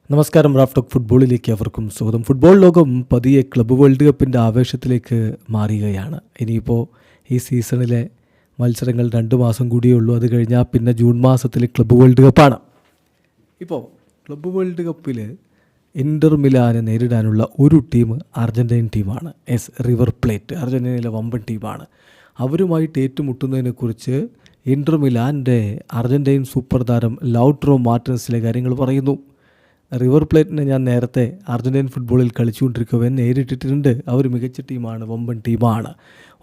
നമസ്കാരം. Raf talk ഫുട്ബോളിലേക്ക് അവർക്കും സ്വാഗതം. ഫുട്ബോൾ ലോകം പതിയെ ക്ലബ്ബ് വേൾഡ് കപ്പിൻ്റെ ആവേശത്തിലേക്ക് മാറുകയാണ്. ഇനിയിപ്പോൾ ഈ സീസണിലെ മത്സരങ്ങൾ 2 മാസം കൂടിയേ ഉള്ളൂ. അത് കഴിഞ്ഞാൽ പിന്നെ ജൂൺ മാസത്തിൽ ക്ലബ്ബ് വേൾഡ് കപ്പാണ്. ഇപ്പോൾ ക്ലബ്ബ് വേൾഡ് കപ്പിൽ ഇൻ്റർ മിലാനെ നേരിടാനുള്ള ഒരു ടീം അർജൻറ്റീൻ ടീമാണ്. റിവർ പ്ലേറ്റ് അർജൻറ്റീനയിലെ വമ്പൻ ടീമാണ്. അവരുമായിട്ട് ഏറ്റുമുട്ടുന്നതിനെക്കുറിച്ച് ഇൻ്റർ മിലാൻ്റെ അർജൻറ്റീൻ സൂപ്പർ താരം ലൗട്രോ മാർട്ടിനസിലെ കാര്യങ്ങൾ പറയുന്നു. റിവർ പ്ലേറ്റിനെ ഞാൻ നേരത്തെ അർജൻറ്റീൻ ഫുട്ബോളിൽ കളിച്ചുകൊണ്ടിരിക്കവേ നേരിട്ടിട്ടുണ്ട്. അവർ മികച്ച ടീമാണ്, വമ്പൻ ടീമാണ്.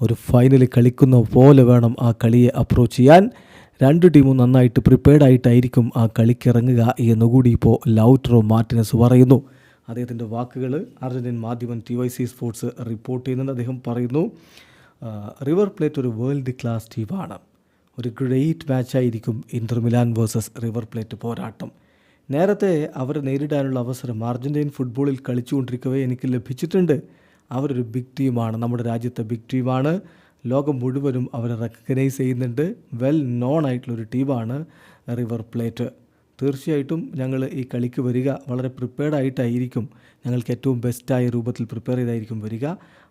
ഒരു ഫൈനൽ കളിക്കുന്ന പോലെ വേണം ആ കളിയെ അപ്രോച്ച് ചെയ്യാൻ. 2 ടീമും നന്നായിട്ട് പ്രിപ്പയർഡ് ആയിട്ടായിരിക്കും ആ കളിക്കിറങ്ങുക എന്നുകൂടി ഇപ്പോൾ ലൗട്രോ മാർട്ടിനസ് പറയുന്നു. അദ്ദേഹത്തിൻ്റെ വാക്കുകൾ അർജൻറ്റീൻ മാധ്യമം TYC സ്പോർട്സ് റിപ്പോർട്ട് ചെയ്യുന്നുണ്ട്. അദ്ദേഹം പറയുന്നു, റിവർ പ്ലേറ്റ് ഒരു വേൾഡ് ക്ലാസ് ടീമാണ്. ഒരു ഗ്രേറ്റ് മാച്ചായിരിക്കും Inter Milan versus River Plate പോരാട്ടം. നേരത്തെ അവരെ നേരിടാനുള്ള അവസരം അർജൻറ്റീൻ ഫുട്ബോളിൽ കളിച്ചുകൊണ്ടിരിക്കവേ എനിക്ക് ലഭിച്ചിട്ടുണ്ട്. അവരൊരു ബിഗ് ടീമാണ്, നമ്മുടെ രാജ്യത്തെ ബിഗ് ടീമാണ്. ലോകം മുഴുവനും അവരെ റെക്കഗ്നൈസ് ചെയ്യുന്നുണ്ട്. വെൽ നോൺ ആയിട്ടുള്ളൊരു ടീമാണ് റിവർ പ്ലേറ്റ്. തീർച്ചയായിട്ടും ഞങ്ങൾ ഈ കളിക്ക് വരിക വളരെ പ്രിപ്പയർഡ് ആയിട്ടായിരിക്കും. ഞങ്ങൾക്ക് ഏറ്റവും ബെസ്റ്റായ രൂപത്തിൽ പ്രിപ്പയർ ചെയ്തായിരിക്കും വരിക.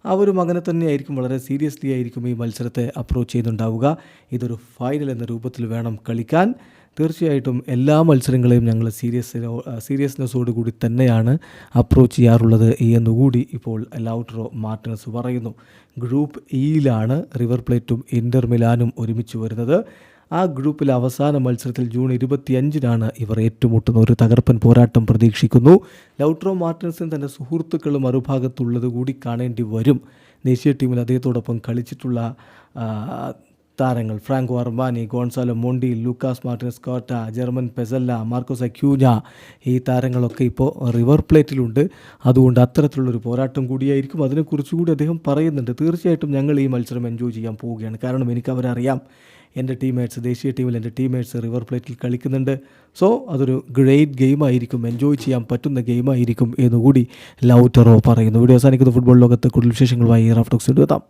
അവരും അങ്ങനെ തന്നെയായിരിക്കും, വളരെ സീരിയസ്ലി ആയിരിക്കും ഈ മത്സരത്തെ അപ്രോച്ച് ചെയ്യുന്നുണ്ടാവുക. ഇതൊരു ഫൈനൽ എന്ന രൂപത്തിൽ വേണം കളിക്കാൻ. തീർച്ചയായിട്ടും എല്ലാ മത്സരങ്ങളെയും ഞങ്ങൾ സീരിയസ്നെസ്സോട് കൂടി തന്നെയാണ് അപ്രോച്ച് ചെയ്യാറുള്ളത് എന്നുകൂടി ഇപ്പോൾ ലൗട്രോ മാർട്ടിനസ് പറയുന്നു. ഗ്രൂപ്പ് ഇയിലാണ് റിവർ പ്ലേറ്റും ഇൻ്റർ മിലാനും ഒരുമിച്ച് വരുന്നത്. ആ ഗ്രൂപ്പിൽ അവസാന മത്സരത്തിൽ ജൂൺ 25-നാണ് ഇവർ ഏറ്റുമുട്ടുന്ന. ഒരു തകർപ്പൻ പോരാട്ടം പ്രതീക്ഷിക്കുന്നു. ലൗട്രോ മാർട്ടിനസിന് തൻ്റെ സുഹൃത്തുക്കൾ മറുഭാഗത്തുള്ളത് കൂടി കാണേണ്ടി വരും. ദേശീയ ടീമിൽ അദ്ദേഹത്തോടൊപ്പം കളിച്ചിട്ടുള്ള താരങ്ങൾ Franco Armani, Gonzalo Montiel, Lucas Martinez Quarta, German Pezzella, Marcos Acuna, ഈ താരങ്ങളൊക്കെ ഇപ്പോൾ റിവർ പ്ലേറ്റിലുണ്ട്. അതുകൊണ്ട് അത്തരത്തിലുള്ളൊരു പോരാട്ടം കൂടിയായിരിക്കും. അതിനെക്കുറിച്ചുകൂടി അദ്ദേഹം പറയുന്നുണ്ട്. തീർച്ചയായിട്ടും ഞങ്ങൾ ഈ മത്സരം എൻജോയ് ചെയ്യാൻ പോവുകയാണ്. കാരണം എനിക്ക് അവരറിയാം. എൻ്റെ ടീംമേറ്റ്സ്, ദേശീയ ടീമിൽ എൻ്റെ ടീംമേറ്റ്സ് റിവർ പ്ലേറ്റിൽ കളിക്കുന്നുണ്ട്. സോ അതൊരു ഗ്രേറ്റ് ഗെയിമായിരിക്കും, എൻജോയ് ചെയ്യാൻ പറ്റുന്ന ഗെയിമായിരിക്കും എന്നുകൂടി ലൗട്രോ പറയുന്നു. വീഡിയോ അവസാനിക്കുന്ന ഫുട്ബോൾ ലോകത്തെ കൂടുതൽ വിശേഷങ്ങളുമായി റാഫ് ടോക്സ് എത്താം.